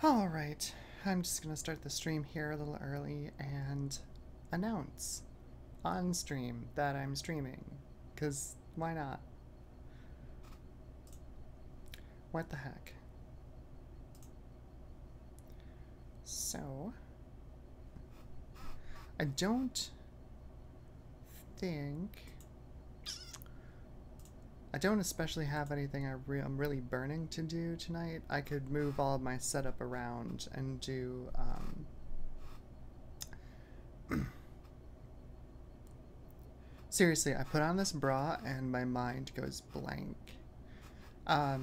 Alright, I'm just gonna start the stream here a little early and announce on stream that I'm streaming, because why not? What the heck? So, I don't especially have anything I'm really burning to do tonight. I could move all of my setup around and do seriously, I put on this bra and my mind goes blank. I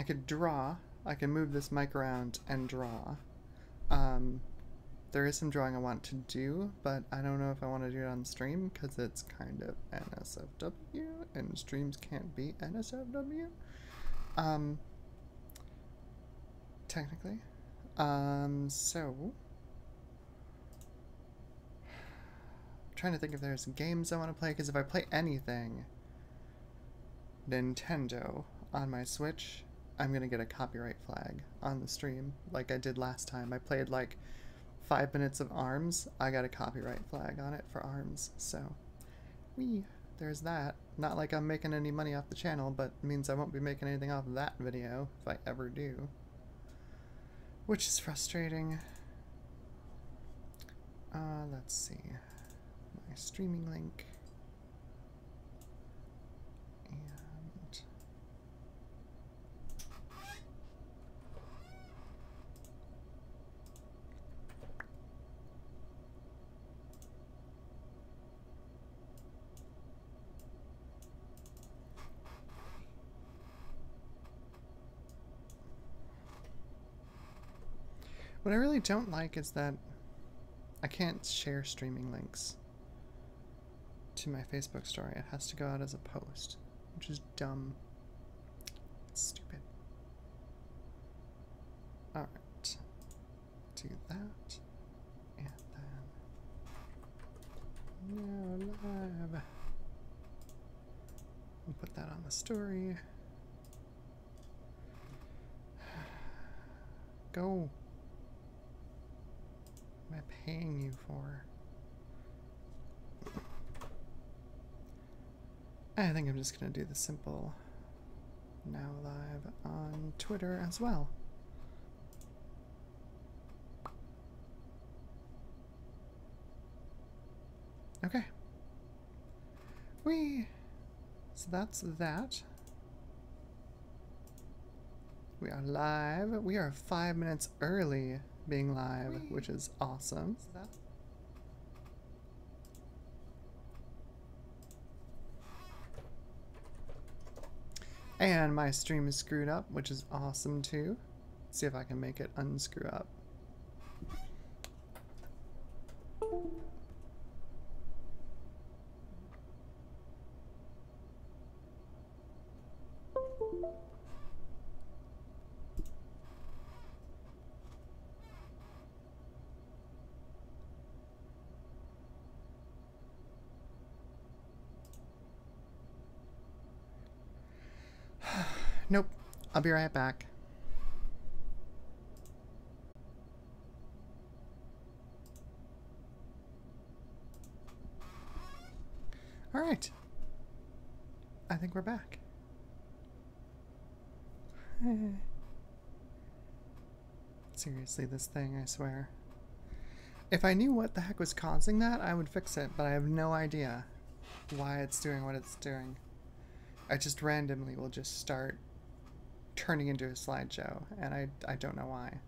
could draw. I can move this mic around and draw. There is some drawing I want to do, but I don't know if I want to do it on stream because it's kind of NSFW and streams can't be NSFW. Technically. So I'm trying to think if there's games I want to play, because if I play anything Nintendo on my Switch, I'm gonna get a copyright flag on the stream like I did last time. I played like 5 minutes of ARMS, I got a copyright flag on it for ARMS, so there's that. Not like I'm making any money off the channel, but it means I won't be making anything off of that video if I ever do, which is frustrating. Let's see, my streaming link, and what I really don't like is that I can't share streaming links to my Facebook story. It has to go out as a post, which is dumb. It's stupid. Alright. Do that. And then now live. We'll put that on the story. Go. What am I paying you for? I think I'm just gonna do the simple now live on Twitter as well. Okay. So that's that. We are live. We are 5 minutes early being live, which is awesome. And my stream is screwed up, which is awesome too. Let's see if I can make it unscrew up. Nope. I'll be right back. All right. I think we're back. Seriously, this thing, I swear. If I knew what the heck was causing that, I would fix it, but I have no idea why it's doing what it's doing. I just randomly will just start turning into a slideshow, and I don't know why.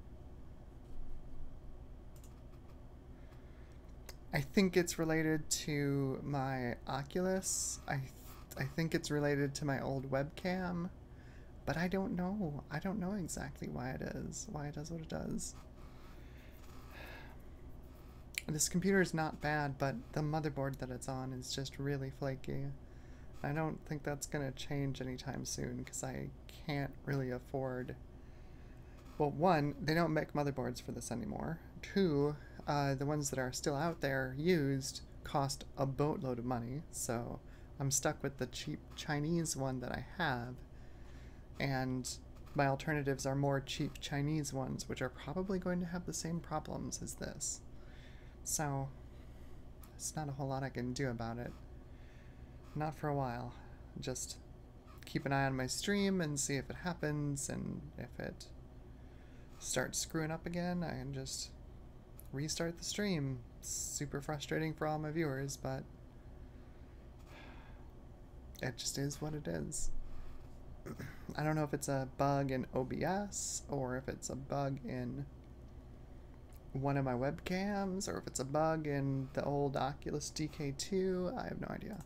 I think it's related to my Oculus. I think it's related to my old webcam, but I don't know. I don't know exactly why it is, why it does what it does. This computer is not bad, but the motherboard that it's on is just really flaky. I don't think that's gonna change anytime soon because I can't really afford. Well, one, they don't make motherboards for this anymore. Two, the ones that are still out there used cost a boatload of money, so I'm stuck with the cheap Chinese one that I have, and my alternatives are more cheap Chinese ones, which are probably going to have the same problems as this. So, there's not a whole lot I can do about it. Not for a while. Just keep an eye on my stream and see if it happens, and if it starts screwing up again, I can just restart the stream. It's super frustrating for all my viewers, but it just is what it is. I don't know if it's a bug in OBS, or if it's a bug in one of my webcams, or if it's a bug in the old Oculus DK2. I have no idea.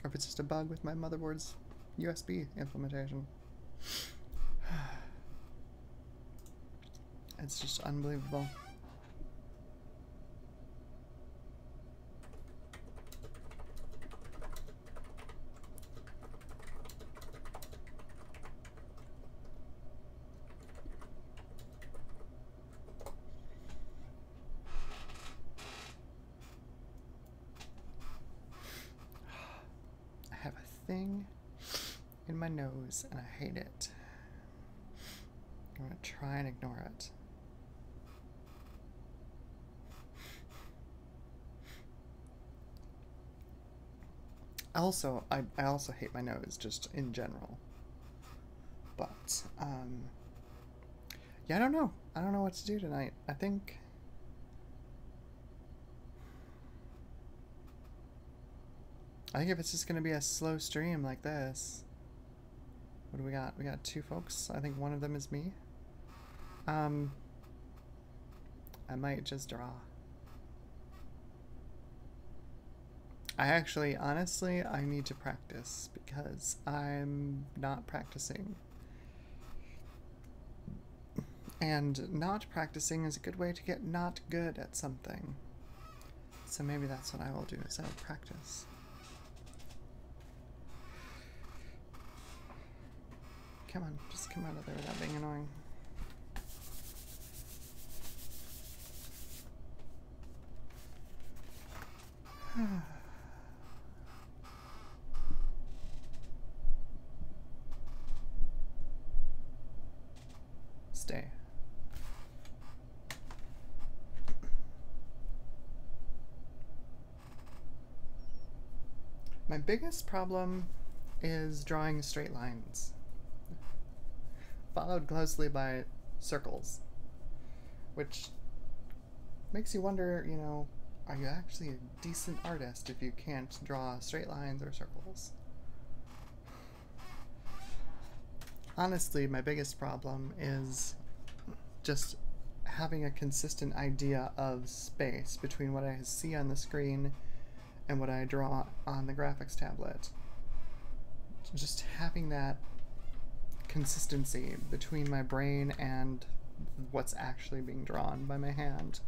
Or if it's just a bug with my motherboard's USB implementation. It's just unbelievable. I have a thing in my nose and I hate it. I'm gonna try and ignore it. Also, I also hate my nose, just in general. But, yeah, I don't know. I don't know what to do tonight. I think if it's just gonna be a slow stream like this. What do we got? We got 2 folks. I think one of them is me. I might just draw. I actually, honestly, I need to practice because I'm not practicing. And not practicing is a good way to get not good at something. So maybe that's what I will do, is I will practice. Come on, just come out of there without being annoying. Stay. My biggest problem is drawing straight lines, followed closely by circles, which makes you wonder, you know, are you actually a decent artist if you can't draw straight lines or circles? Honestly, my biggest problem is just having a consistent idea of space between what I see on the screen and what I draw on the graphics tablet. Just having that consistency between my brain and what's actually being drawn by my hand.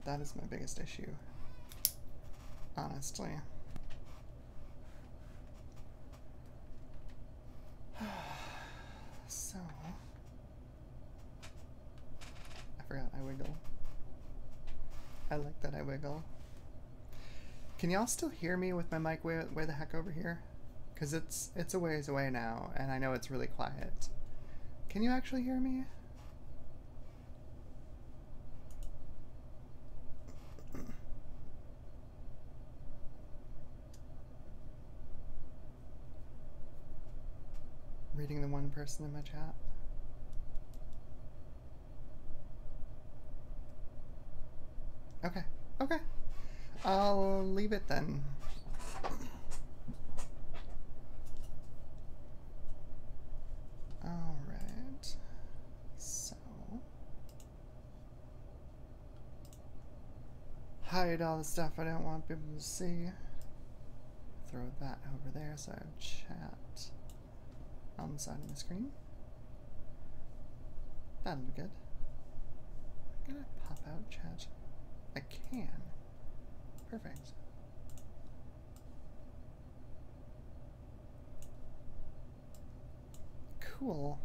That is my biggest issue, honestly. So, I forgot I wiggle. I like that I wiggle. Can y'all still hear me with my mic way the heck over here? Because it's a ways away now, and I know it's really quiet. Can you actually hear me? Reading the one person in my chat. Okay, okay. I'll leave it then. Alright. So. Hide all the stuff I don't want people to see. Throw that over there so I have chat on the side of the screen. That'll be good. I'm gonna pop out chat. I can. Perfect. Cool.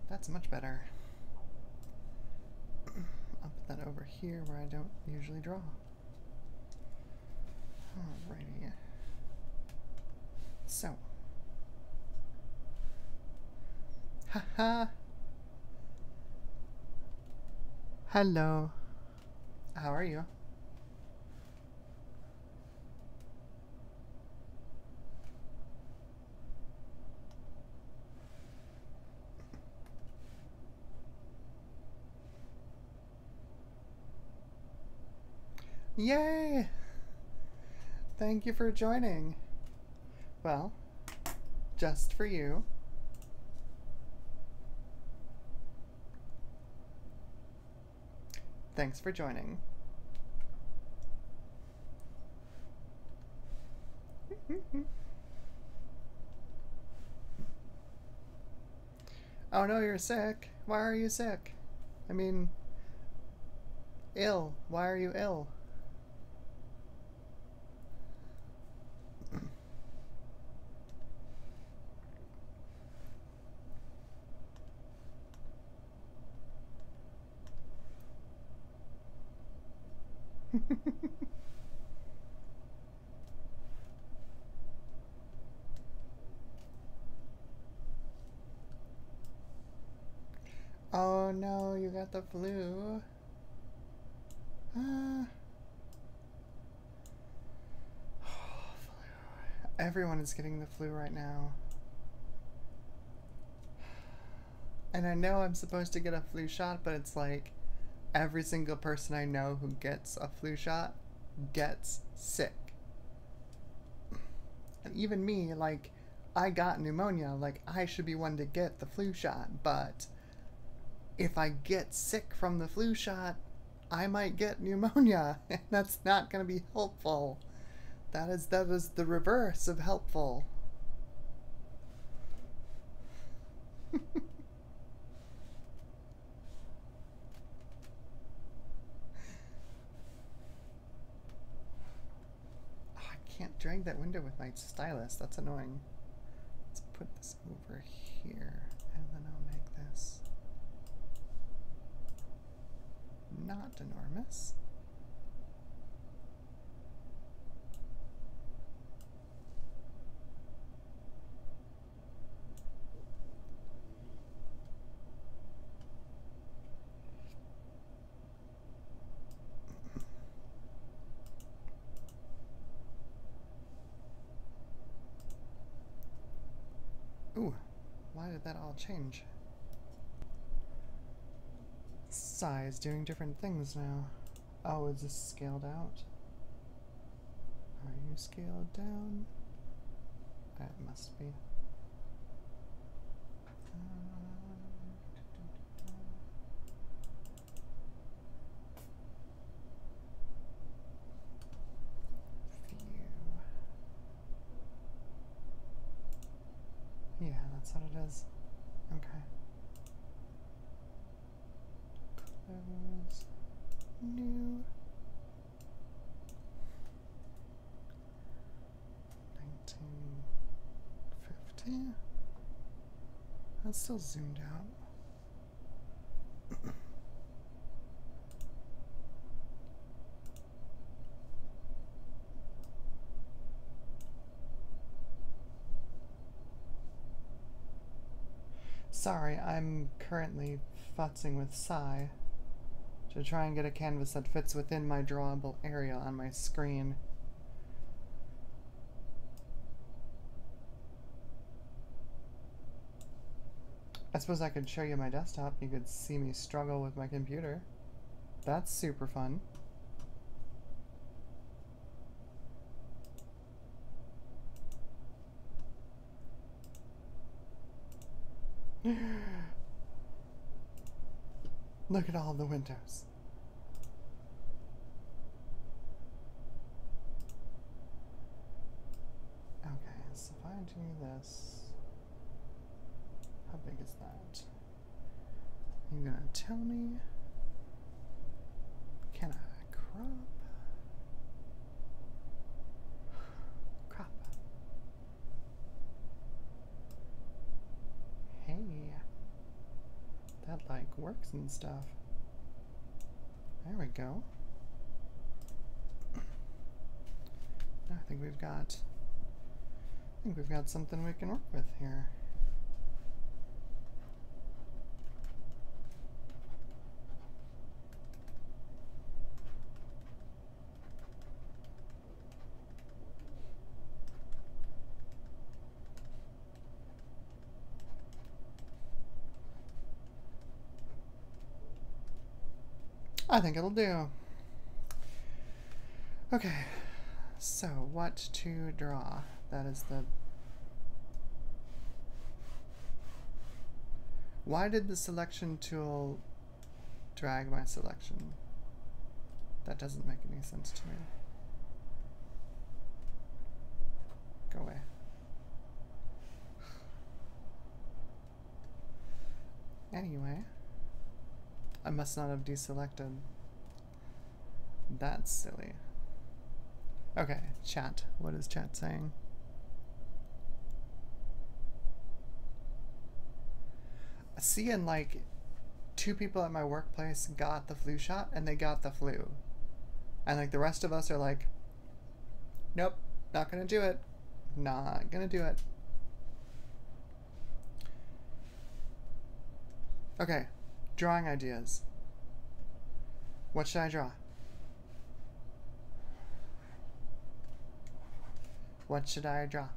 That's much better. that over here where I don't usually draw. Alrighty. So. Haha. Hello. How are you? Yay! Thank you for joining. Well, just for you. Thanks for joining. Oh no, you're sick. Why are you sick? I mean, ill. Why are you ill? Oh no, you got the flu. Everyone is getting the flu right now. And I know I'm supposed to get a flu shot, but it's like every single person I know who gets a flu shot gets sick. And even me, like, I got pneumonia, like, I should be one to get the flu shot, but if I get sick from the flu shot, I might get pneumonia, and that's not going to be helpful. That is the reverse of helpful. Can't drag that window with my stylus. That's annoying. Let's put this over here, and then I'll make this not enormous. Ooh, why did that all change? Size doing different things now. Oh, is this scaled out? Are you scaled down? It must be. Yeah, that's what it is. Okay. Close. New. 1950. That's still zoomed out. Sorry, I'm currently futzing with Psy to try and get a canvas that fits within my drawable area on my screen. I suppose I could show you my desktop. You could see me struggle with my computer. That's super fun. Look at all the windows. Okay, so if I do this, how big is that? Are you gonna tell me? Can I crop? Crop. Hey. That like works and stuff. There we go. I think we've got something we can work with here. I think it'll do. Okay, so what to draw? That is the... Why did the selection tool drag my selection? That doesn't make any sense to me. Go away. Anyway, I must not have deselected. That's silly. Okay, chat. What is chat saying? Seeing like 2 people at my workplace got the flu shot and they got the flu. And like the rest of us are like, nope, not gonna do it. Not gonna do it. Okay, drawing ideas. What should I draw? What should I draw?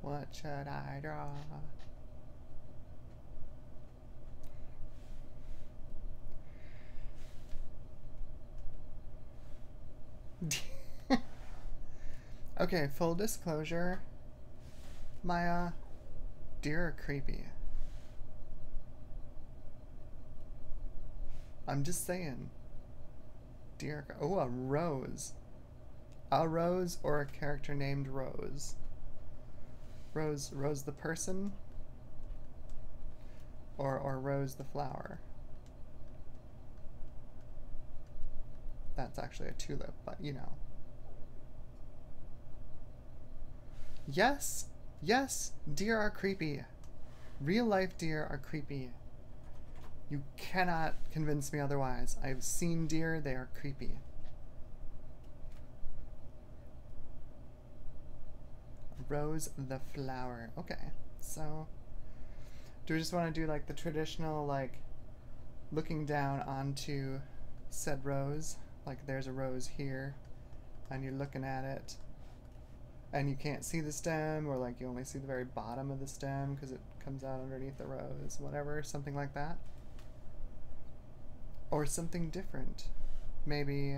What should I draw? Okay, full disclosure. My deer are creepy. I'm just saying. Deer. Oh, a rose. A rose or a character named Rose? Rose the person? Or Rose the flower? That's actually a tulip, but you know. Yes! Yes! Deer are creepy. Real life deer are creepy. You cannot convince me otherwise. I've seen deer, they are creepy. Rose the flower. Okay, so do we just want to do like the traditional, like looking down onto said rose? Like there's a rose here and you're looking at it and you can't see the stem, or like you only see the very bottom of the stem because it comes out underneath the rose, whatever, something like that. Or something different, maybe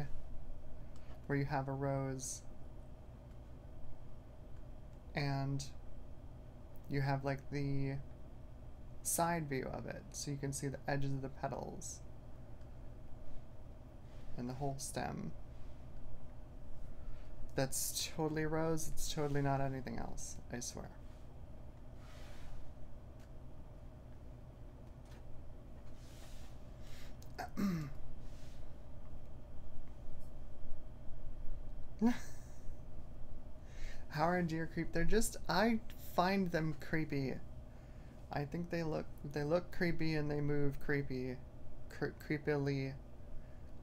where you have a rose and you have like the side view of it, so you can see the edges of the petals and the whole stem. That's totally rose, it's totally not anything else, I swear. How are deer creep? They're just, I find them creepy. I think they look creepy and they move creepy. Creepily.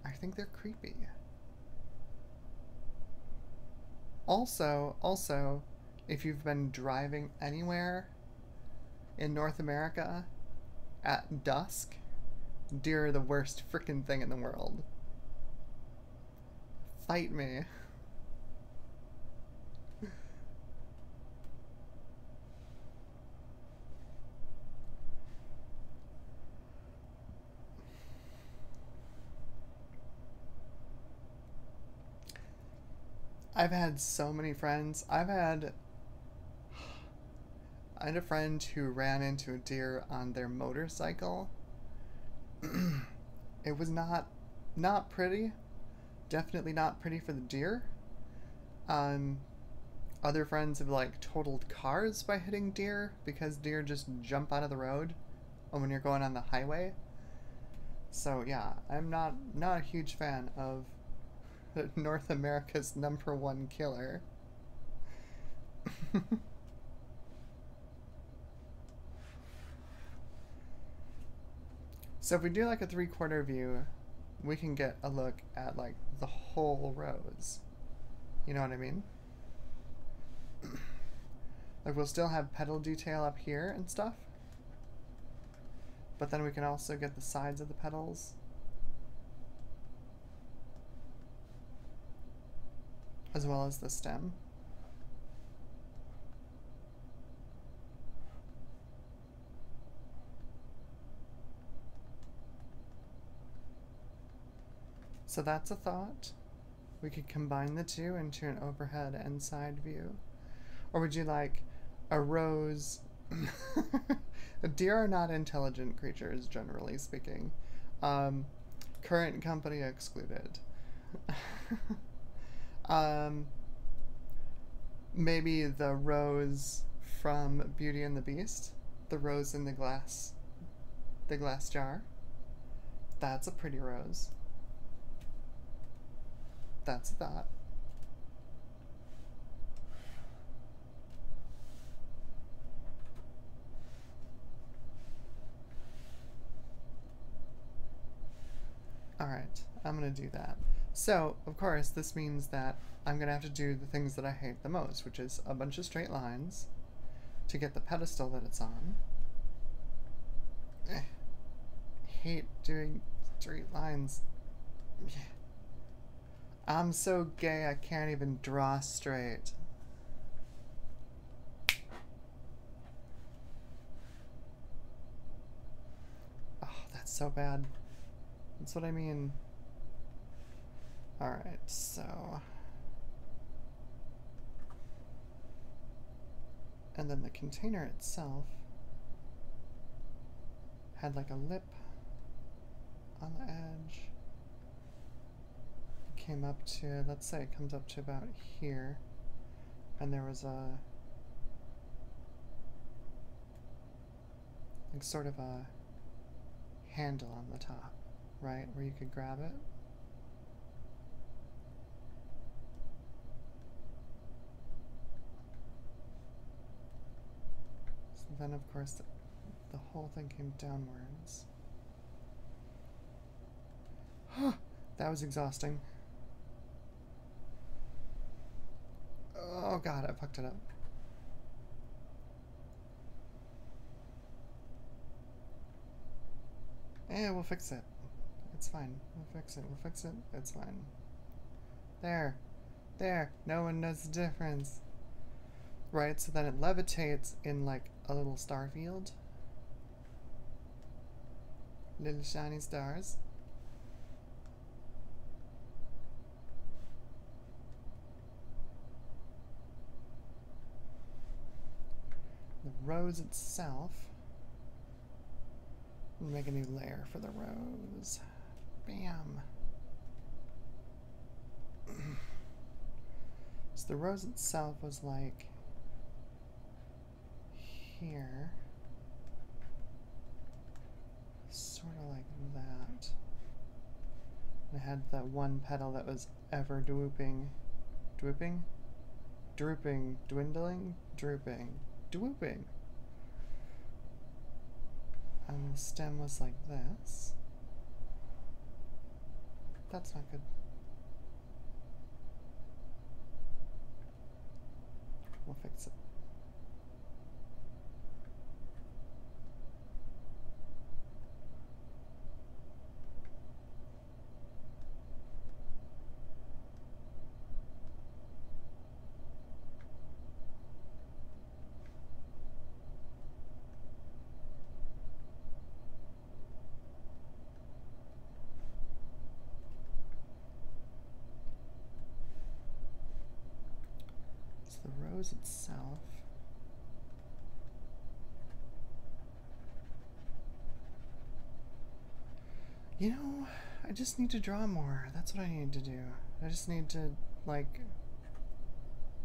I think they're creepy. Also, if you've been driving anywhere in North America at dusk, deer are the worst frickin' thing in the world. Fight me. I've had so many friends. I had a friend who ran into a deer on their motorcycle. It was not pretty. Definitely not pretty for the deer. Other friends have like totaled cars by hitting deer because deer just jump out of the road when you're going on the highway. So yeah, I'm not a huge fan of North America's #1 killer. So if we do like a 3/4 view, we can get a look at like the whole rose. You know what I mean? Like we'll still have petal detail up here and stuff, but then we can also get the sides of the petals. As well as the stem. So that's a thought. We could combine the two into an overhead and side view. Or would you like a rose? Deer are not intelligent creatures, generally speaking. Current company excluded. Maybe the rose from Beauty and the Beast, the rose in the glass jar. That's a pretty rose. That's a thought. Alright, I'm gonna do that. So, of course, this means that I'm gonna have to do the things that I hate the most, which is a bunch of straight lines to get the pedestal that it's on. I hate doing straight lines. I'm so gay I can't even draw straight. Oh, that's so bad. That's what I mean. Alright, so... And then the container itself had like a lip on the edge. It came up to, let's say it comes up to about here. And there was a... like sort of a handle on the top, right? Where you could grab it. Then, of course, the whole thing came downwards. That was exhausting. Oh god, I fucked it up. Eh, we'll fix it. It's fine. We'll fix it. We'll fix it. It's fine. There. There. No one knows the difference. Right, so then it levitates in like a little star field. Little shiny stars. The rose itself. We'll make a new layer for the rose. Bam. So the rose itself was like here, sort of like that. And it had that one petal that was ever drooping, dwindling, drooping. And the stem was like this. That's not good. We'll fix it. The rose itself. You know, I just need to draw more. That's what I need to do. I just need to, like,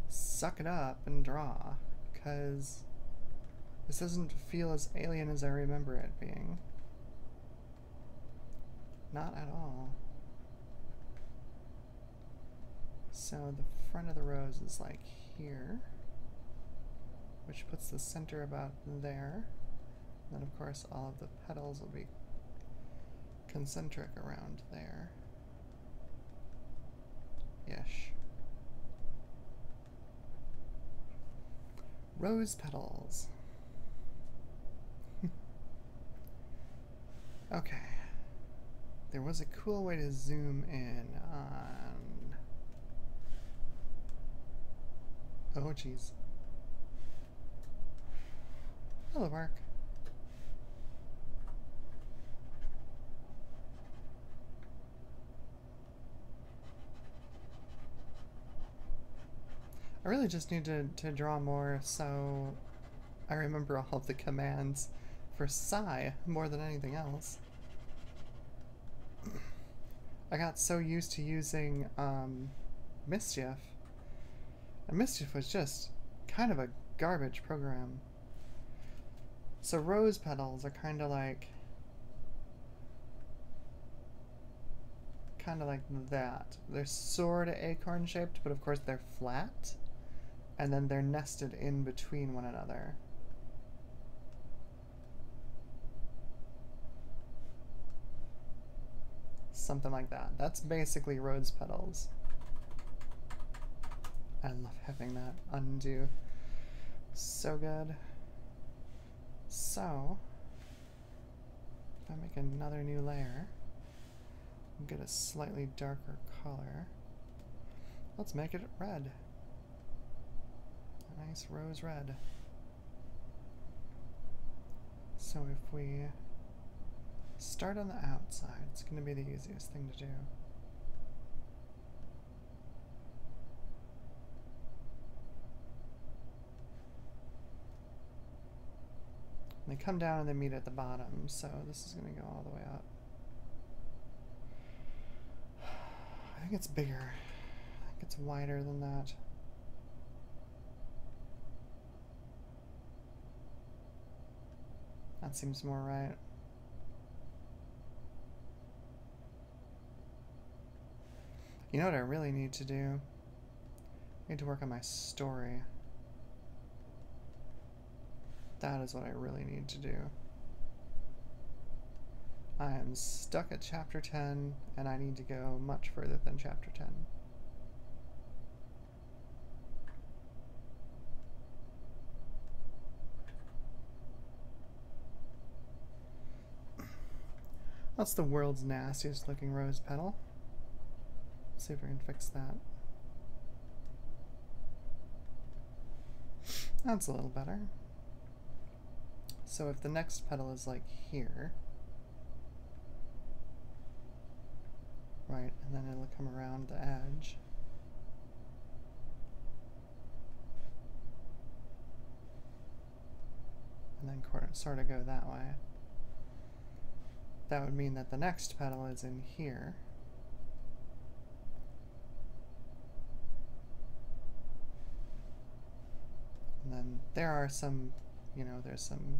suck it up and draw, because this doesn't feel as alien as I remember it being. Not at all. So the front of the rose is like here, which puts the center about there. And then of course all of the petals will be concentric around there. Ish. Rose petals. Okay. There was a cool way to zoom in on... Oh, jeez. That'll work. I really just need to draw more so I remember all of the commands for psi more than anything else. I got so used to using Mischief, and Mischief was just kind of a garbage program. So rose petals are kind of like that. They're sort of acorn shaped, but of course they're flat, and then they're nested in between one another. Something like that. That's basically rose petals. I love having that undo. So good. So, if I make another new layer, and get a slightly darker color, let's make it red. A nice rose red. So if we start on the outside, it's going to be the easiest thing to do. They come down and they meet at the bottom, so this is going to go all the way up. I think it's bigger. I think it's wider than that. That seems more right. You know what I really need to do? I need to work on my story. That is what I really need to do. I am stuck at chapter 10, and I need to go much further than chapter 10. That's the world's nastiest looking rose petal. Let's see if we can fix that. That's a little better. So if the next petal is like here, right, and then it'll come around the edge. And then sort of go that way. That would mean that the next petal is in here. And then there are some, you know, there's some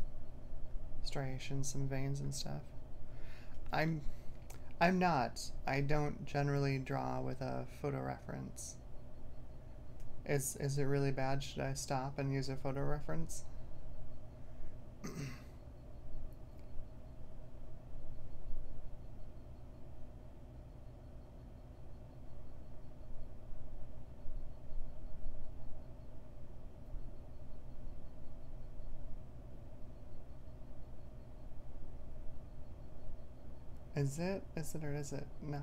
striations, some veins and stuff. I don't generally draw with a photo reference. Is it really bad? Should I stop and use a photo reference? Is it or is it not?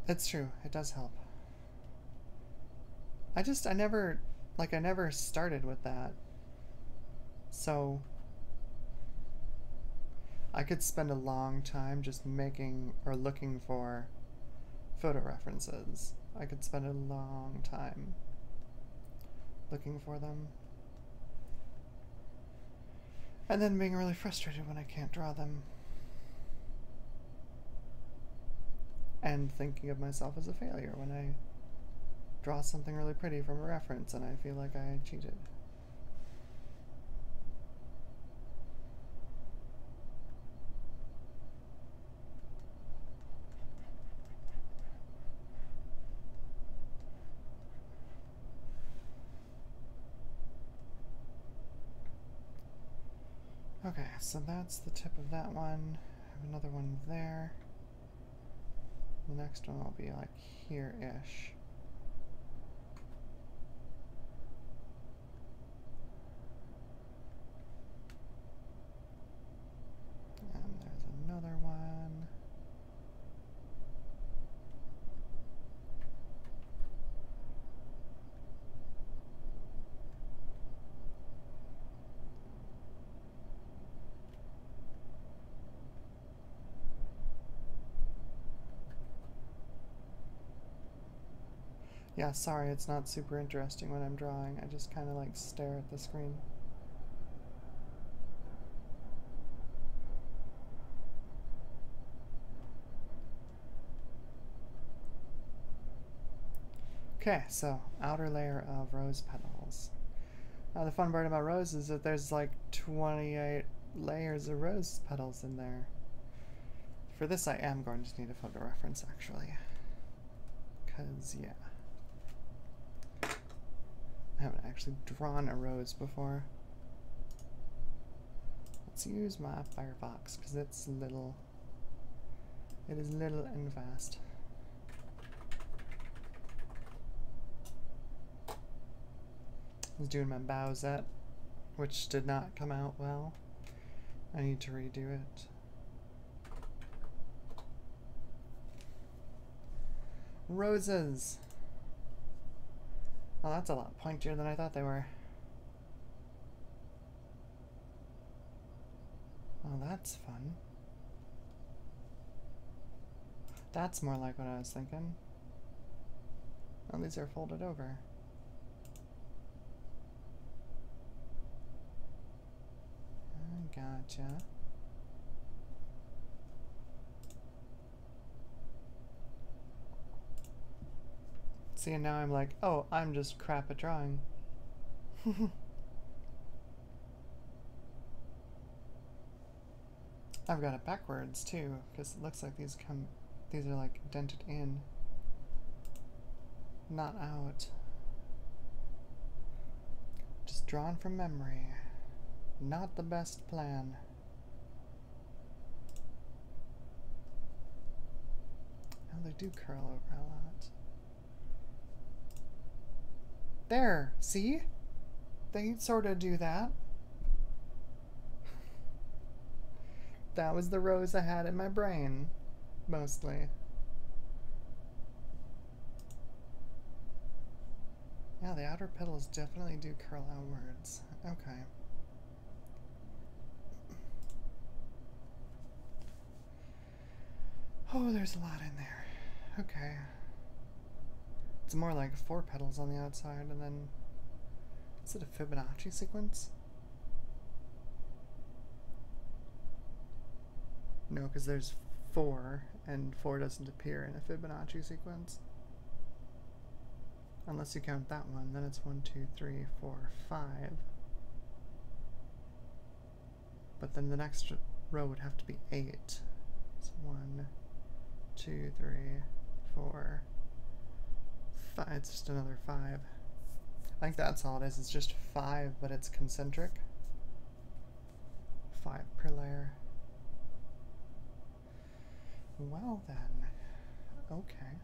That's true, it does help. I never started with that. So I could spend a long time just making or looking for photo references. I could spend a long time looking for them. And then being really frustrated when I can't draw them. And thinking of myself as a failure when I draw something really pretty from a reference and I feel like I cheated. Okay, so that's the tip of that one. I have another one there. The next one will be like here-ish. And there's another one. Yeah, sorry, it's not super interesting when I'm drawing. I just kind of like stare at the screen. Okay, so outer layer of rose petals. The fun part about rose is that there's like 28 layers of rose petals in there. For this I am going to need a photo reference actually. Because, yeah. I haven't actually drawn a rose before. Let's use my Firefox because it's little. It is little and fast. I was doing my Bowsette, which did not come out well. I need to redo it. Roses! Oh, that's a lot pointier than I thought they were. Oh, that's fun. That's more like what I was thinking. Oh, these are folded over. I gotcha. See, and now I'm like, oh, I'm just crap at drawing. I've got it backwards too, because it looks like these are like dented in, not out. Just drawn from memory. Not the best plan. Oh, they do curl over a lot. There, see? They sort of do that. That was the rose I had in my brain, mostly. Yeah, the outer petals definitely do curl outwards. Okay. Oh, there's a lot in there. Okay. It's more like 4 petals on the outside, and then... Is it a Fibonacci sequence? No, because there's 4, and 4 doesn't appear in a Fibonacci sequence. Unless you count that one, then it's 1, 2, 3, 4, 5. But then the next row would have to be 8. So 1, 2, 3, 4, 5. It's just another 5. I think that's all it is. It's just 5, but it's concentric. 5 per layer. Well then, okay.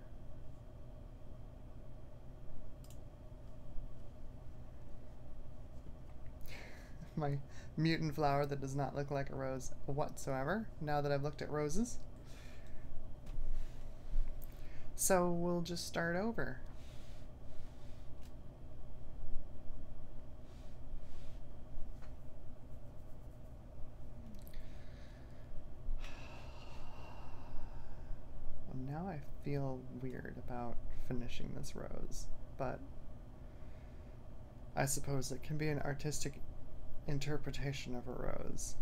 My mutant flower that does not look like a rose whatsoever, now that I've looked at roses. So we'll just start over. Now I feel weird about finishing this rose, but I suppose it can be an artistic interpretation of a rose.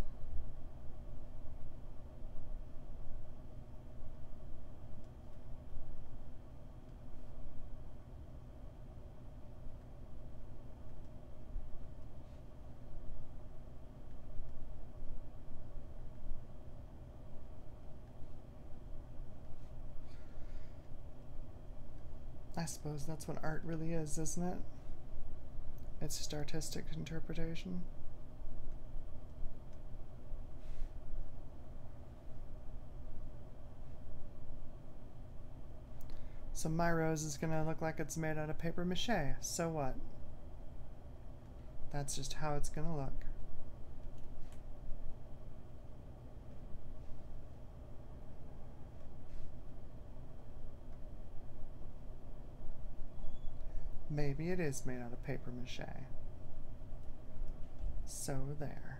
I suppose that's what art really is, isn't it? It's just artistic interpretation. So my rose is gonna look like it's made out of paper mache. So what? That's just how it's gonna look. Maybe it is made out of paper mache. So there.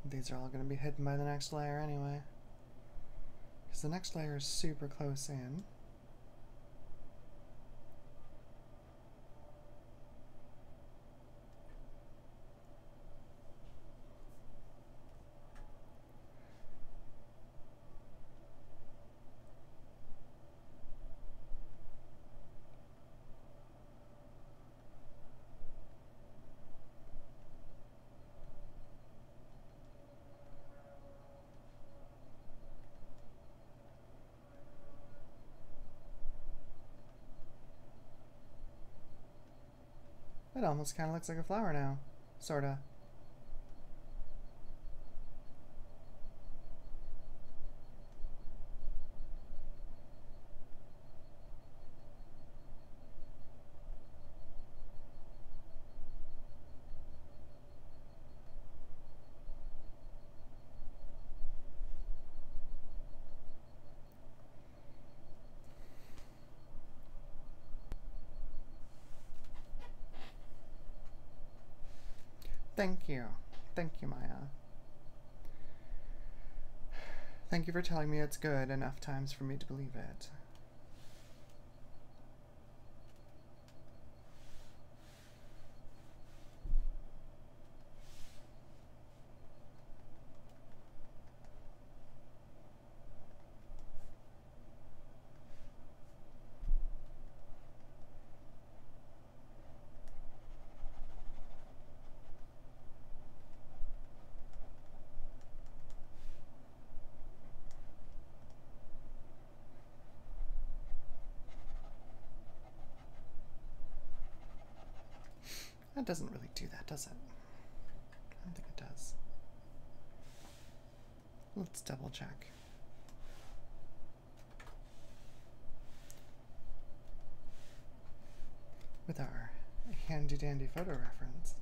These are all going to be hidden by the next layer anyway. Because the next layer is super close in. It almost kind of looks like a flower now. Sorta. Thank you. Thank you, Maya. Thank you for telling me it's good enough times for me to believe it. That doesn't really do that, does it? I don't think it does. Let's double check. With our handy dandy photo reference.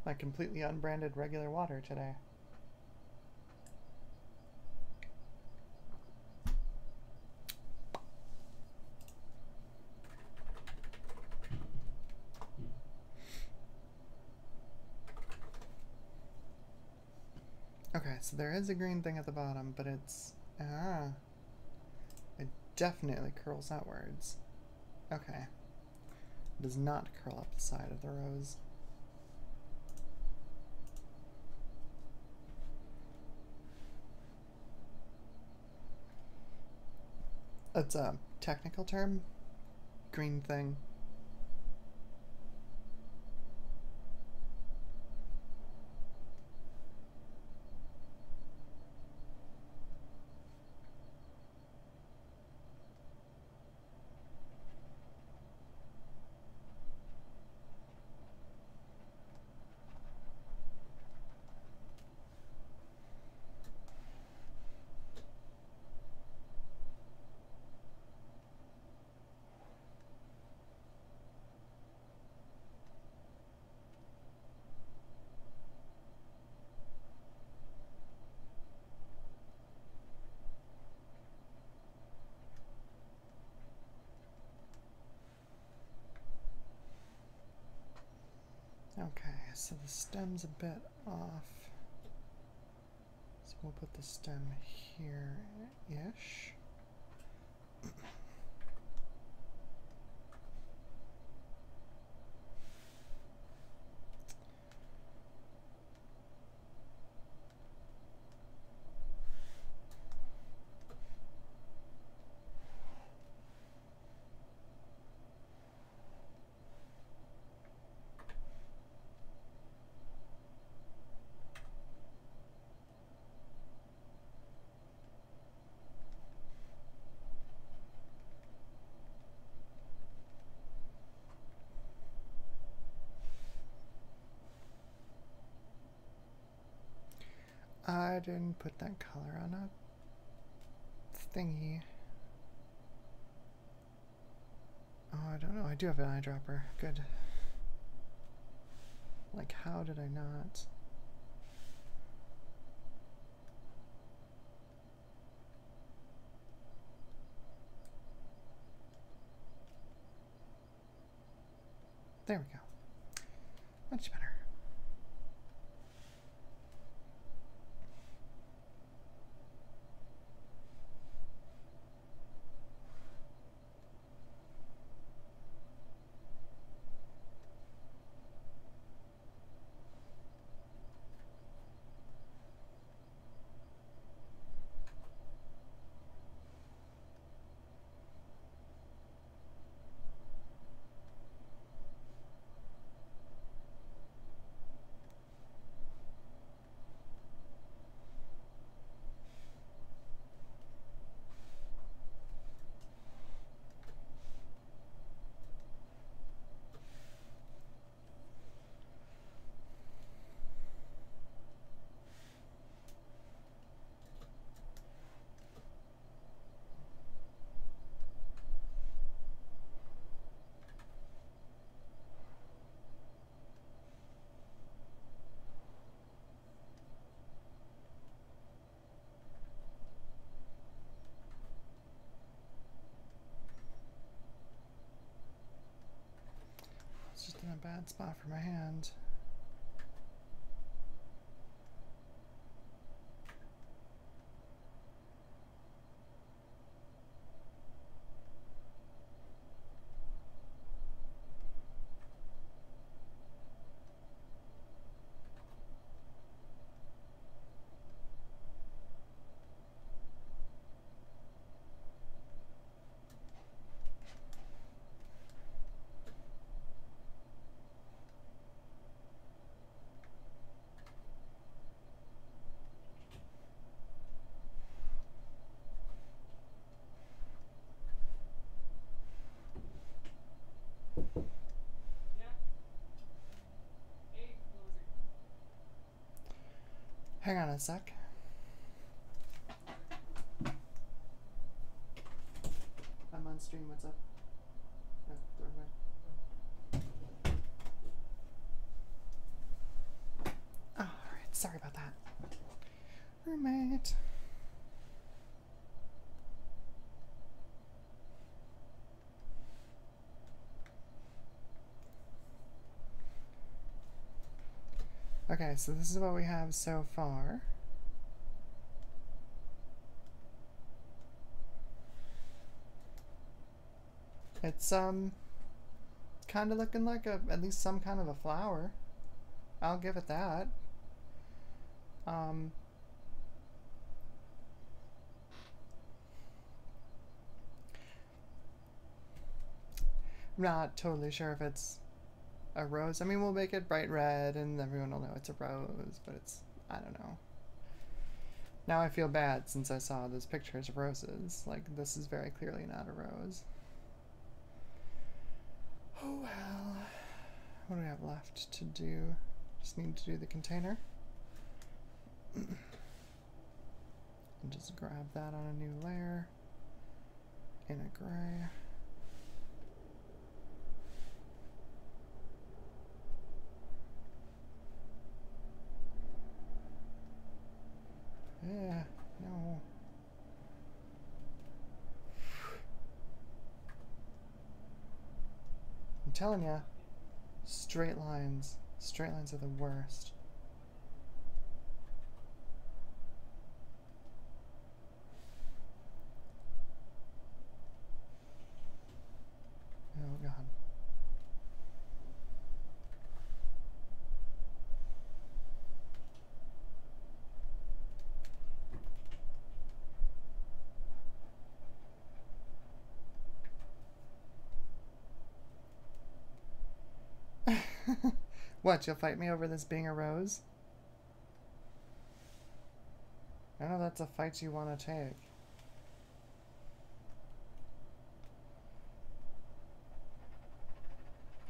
My completely unbranded regular water today. Okay, so there is a green thing at the bottom, but it's... it definitely curls outwards. Okay. It does not curl up the side of the rose. It's a technical term. Green thing. Okay, so the stem's a bit off. we'll put the stem here-ish. I didn't put that color on a thingy. Oh, I don't know. I do have an eyedropper. Good. Like, how did I not? There we go. Much better. It's just in a bad spot for my hand. Hang on a sec. I'm on stream, what's up? Oh, throw it away. Oh, alright, sorry about that. Roommate. Okay, so this is what we have so far. It's kind of looking like at least some kind of a flower. I'll give it that. I'm not totally sure if it's a rose. I mean, we'll make it bright red and everyone will know it's a rose, but it's, I don't know. Now I feel bad since I saw those pictures of roses. Like, this is very clearly not a rose. Oh well. What do we have left to do? Just need to do the container. And just grab that on a new layer in a gray. Yeah, no. I'm telling ya, straight lines are the worst. What, you'll fight me over this being a rose? I know that's a fight you want to take.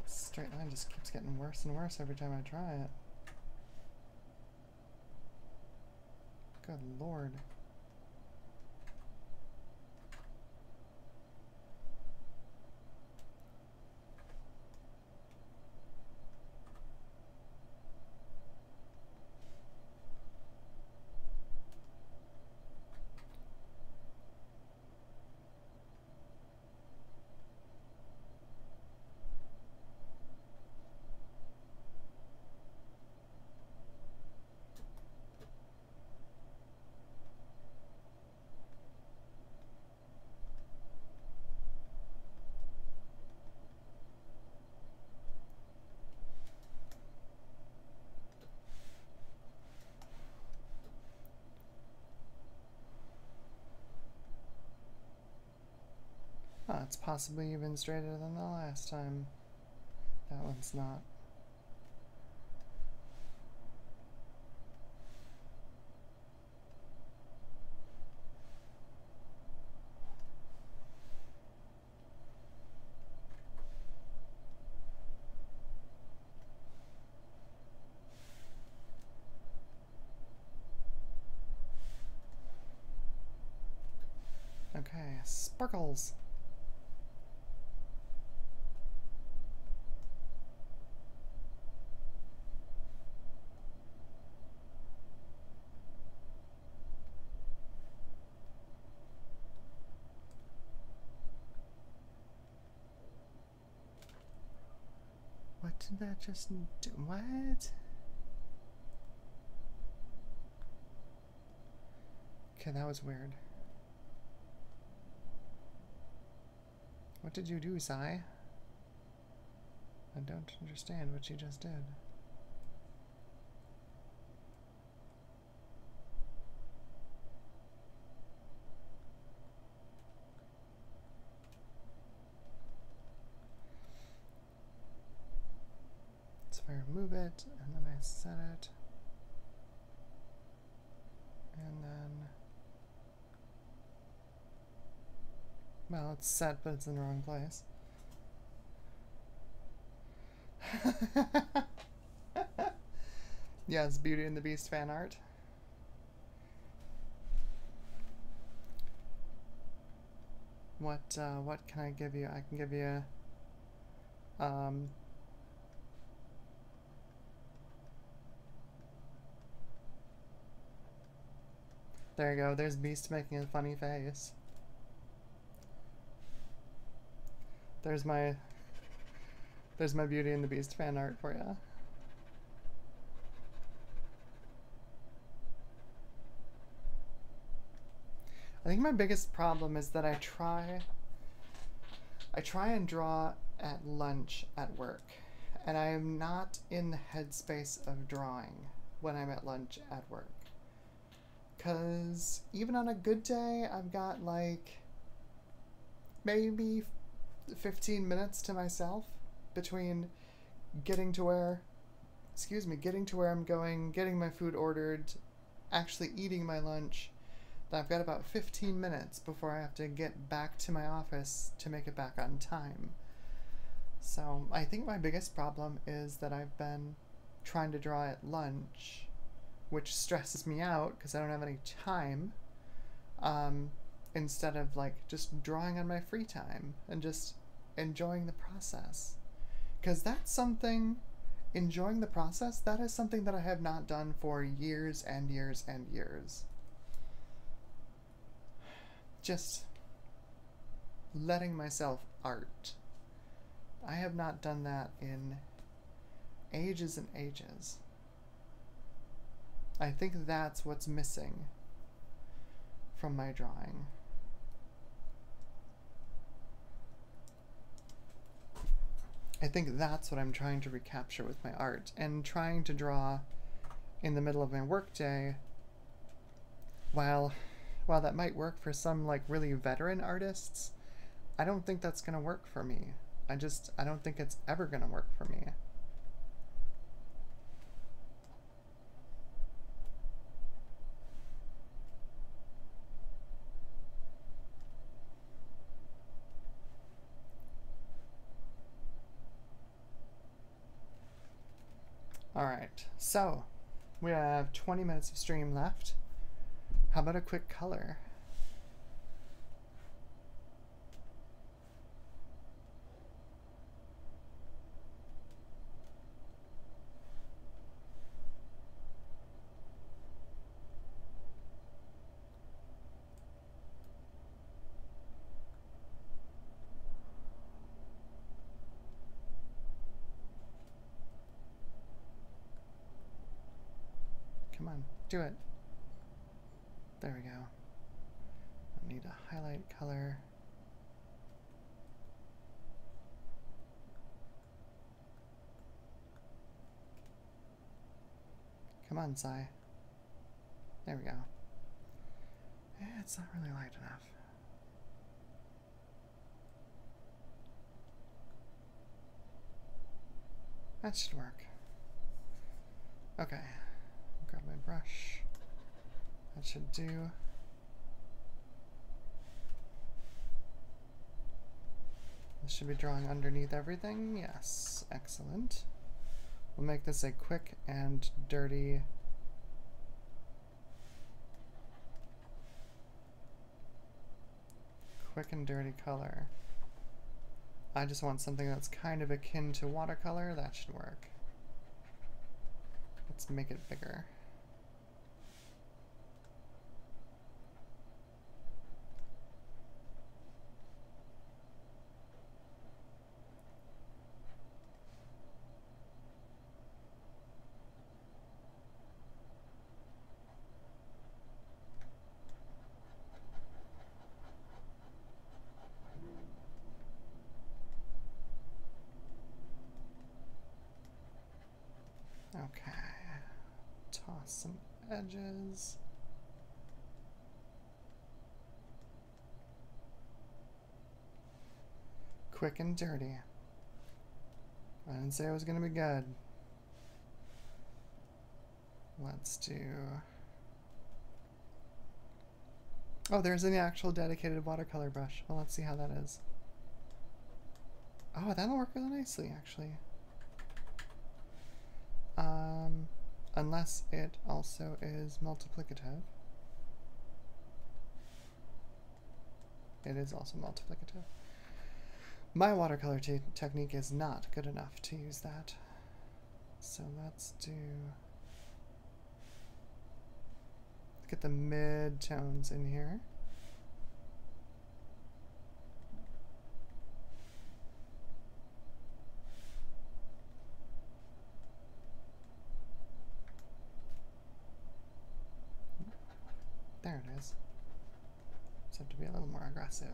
Straight line just keeps getting worse and worse every time I try it. Good lord. Oh, it's possibly even straighter than the last time. That one's not. Okay, sparkles. What did that just do? What? Okay, that was weird. What did you do, Sai? I don't understand what you just did. So I remove it, and then I set it. And then... well, it's set, but it's in the wrong place. Yes, Beauty and the Beast fan art. What can I give you? I can give you there you go. There's Beast making a funny face. There's my Beauty and the Beast fan art for you. I think my biggest problem is that I try and draw at lunch at work, and I am not in the headspace of drawing when I'm at lunch at work. 'Cause even on a good day, I've got like maybe 15 minutes to myself between getting to where I'm going, getting my food ordered, actually eating my lunch. I've got about 15 minutes before I have to get back to my office to make it back on time. So I think my biggest problem is that I've been trying to draw at lunch, which stresses me out because I don't have any time, instead of like just drawing on my free time and just enjoying the process. Because that's something, enjoying the process, that is something that I have not done for years and years and years. Just letting myself art. I have not done that in ages and ages. I think that's what's missing from my drawing. I think that's what I'm trying to recapture with my art, and trying to draw in the middle of my workday, while that might work for some like really veteran artists, I don't think that's gonna work for me. I don't think it's ever gonna work for me. Perfect. So, we have 20 minutes of stream left. How about a quick color? Come on, do it. There we go. I need a highlight color. Come on, Sai. There we go. It's not really light enough. That should work. Okay. Grab my brush. That should do. This should be drawing underneath everything. Yes. Excellent. We'll make this a quick and dirty color. I just want something that's kind of akin to watercolor. That should work. Let's make it bigger. Okay, toss some edges. Quick and dirty. I didn't say it was gonna be good. Let's do... Oh, there's an actual dedicated watercolor brush. Well, let's see how that is. Oh, that'll work really nicely, actually. Unless it also is multiplicative. It is also multiplicative. My watercolor technique is not good enough to use that. So let's get the mid-tones in here. There it is. Just have to be a little more aggressive.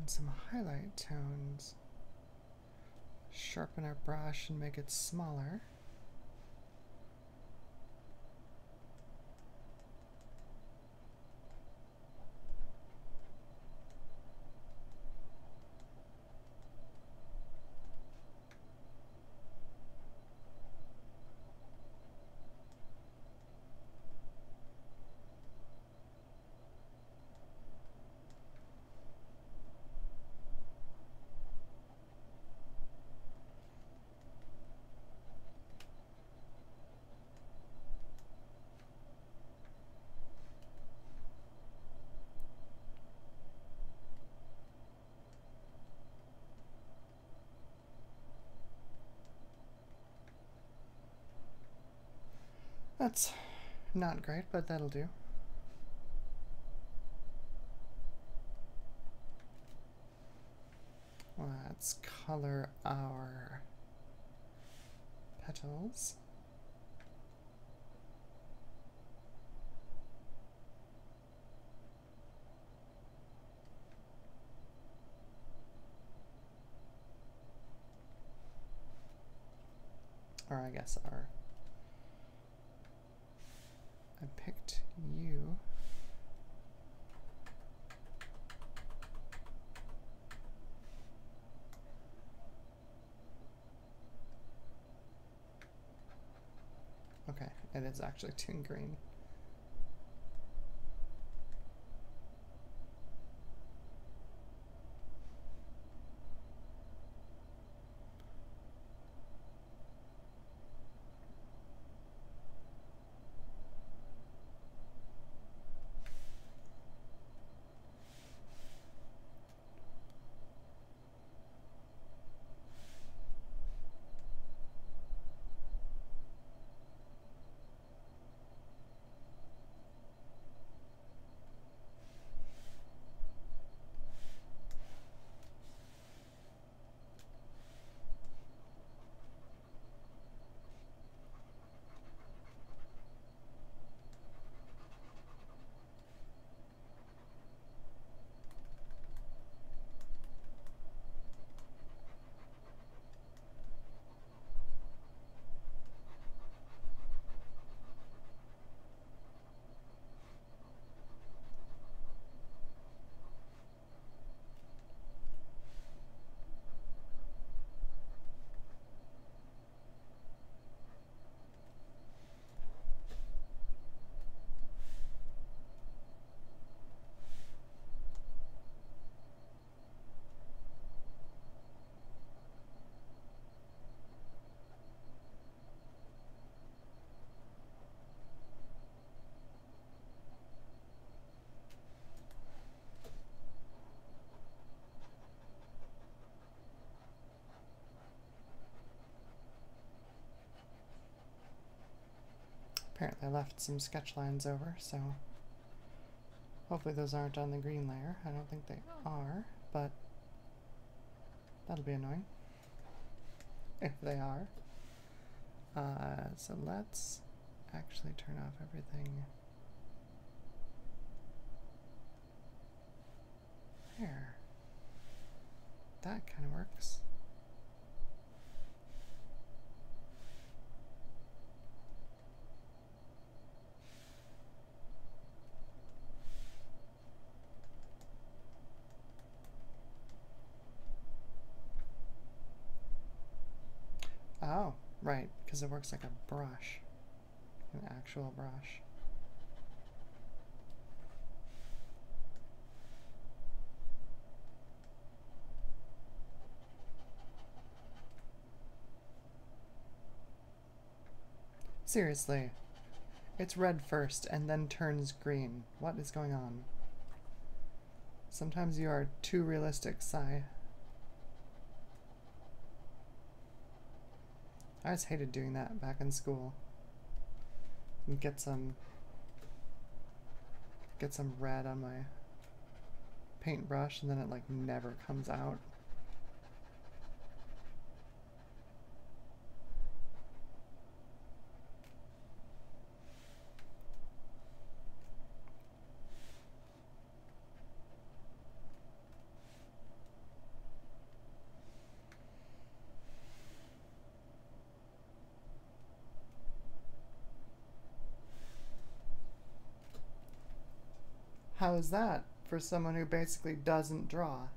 Some highlight tones. Sharpen our brush and make it smaller. That's not great, but that'll do. Let's color our petals. Or I guess our... I picked you. Okay, it is actually toon green. Apparently I left some sketch lines over, so hopefully those aren't on the green layer. I don't think they are, but that'll be annoying if they are. So let's actually turn off everything there. That kind of works. Oh, right, because it works like a brush, an actual brush. Seriously, it's red first and then turns green. What is going on? Sometimes you are too realistic, Sai. I just hated doing that back in school. And get some red on my paintbrush and then it like never comes out. How is that for someone who basically doesn't draw?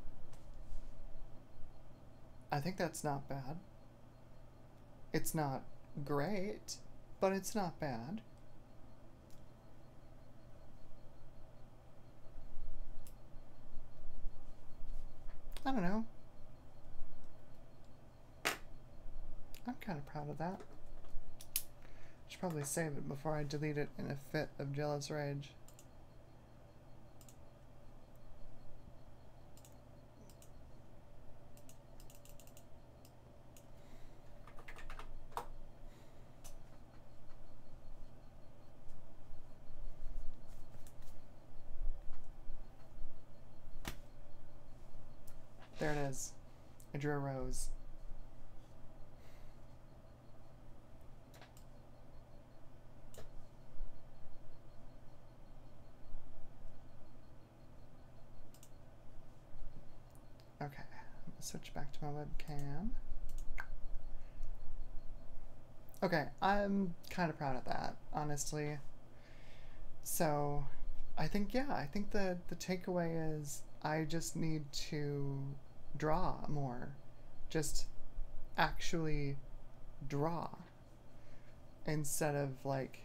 I think that's not bad. It's not great, but it's not bad. I don't know. I'm kind of proud of that. Should probably save it before I delete it in a fit of jealous rage. I drew a rose. Okay, I'm gonna switch back to my webcam. Okay, I'm kind of proud of that, honestly. So, I think, yeah, I think the takeaway is I just need to draw more. Just actually draw. Instead of, like,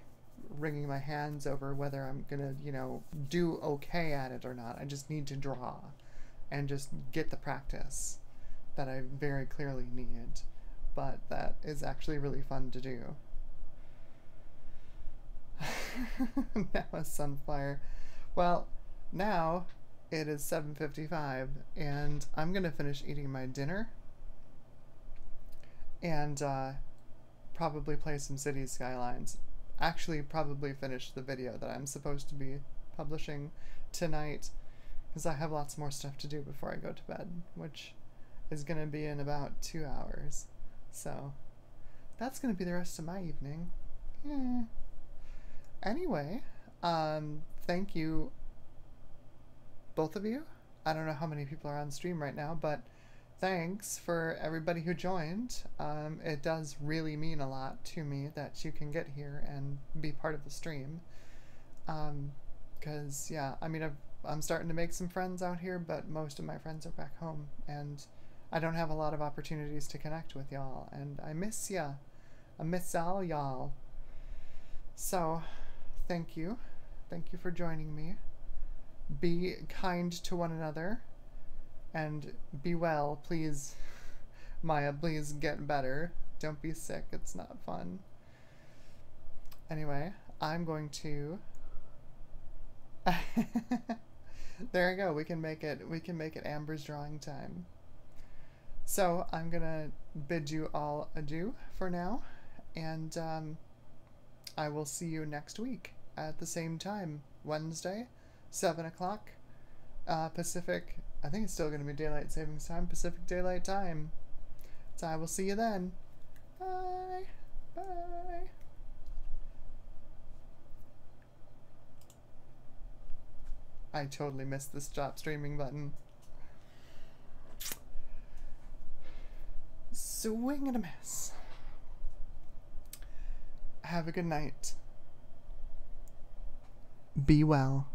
wringing my hands over whether I'm gonna, you know, do okay at it or not. I just need to draw and just get the practice that I very clearly need, but that is actually really fun to do. Now a sunflower. Well, now it is 7:55 and I'm gonna finish eating my dinner and probably play some City Skylines. Actually, probably finish the video that I'm supposed to be publishing tonight, because I have lots more stuff to do before I go to bed, which is going to be in about 2 hours. So that's going to be the rest of my evening. Yeah. Anyway, thank you, both of you. I don't know how many people are on stream right now, but thanks for everybody who joined. It does really mean a lot to me that you can get here and be part of the stream. Because, yeah, I mean, I'm starting to make some friends out here, but most of my friends are back home, and I don't have a lot of opportunities to connect with y'all, and I miss ya. I miss all y'all. So, thank you. Thank you for joining me. Be kind to one another. And be well, please. Maya, please get better. Don't be sick, it's not fun. Anyway, I'm going to... There we go, we can make it Amber's drawing time. So, I'm gonna bid you all adieu for now, and I will see you next week at the same time, Wednesday, 7 o'clock, Pacific. I think it's still going to be Daylight Savings Time, Pacific Daylight Time. So I will see you then. Bye. Bye. I totally missed the stop streaming button. Swing and a miss. Have a good night. Be well.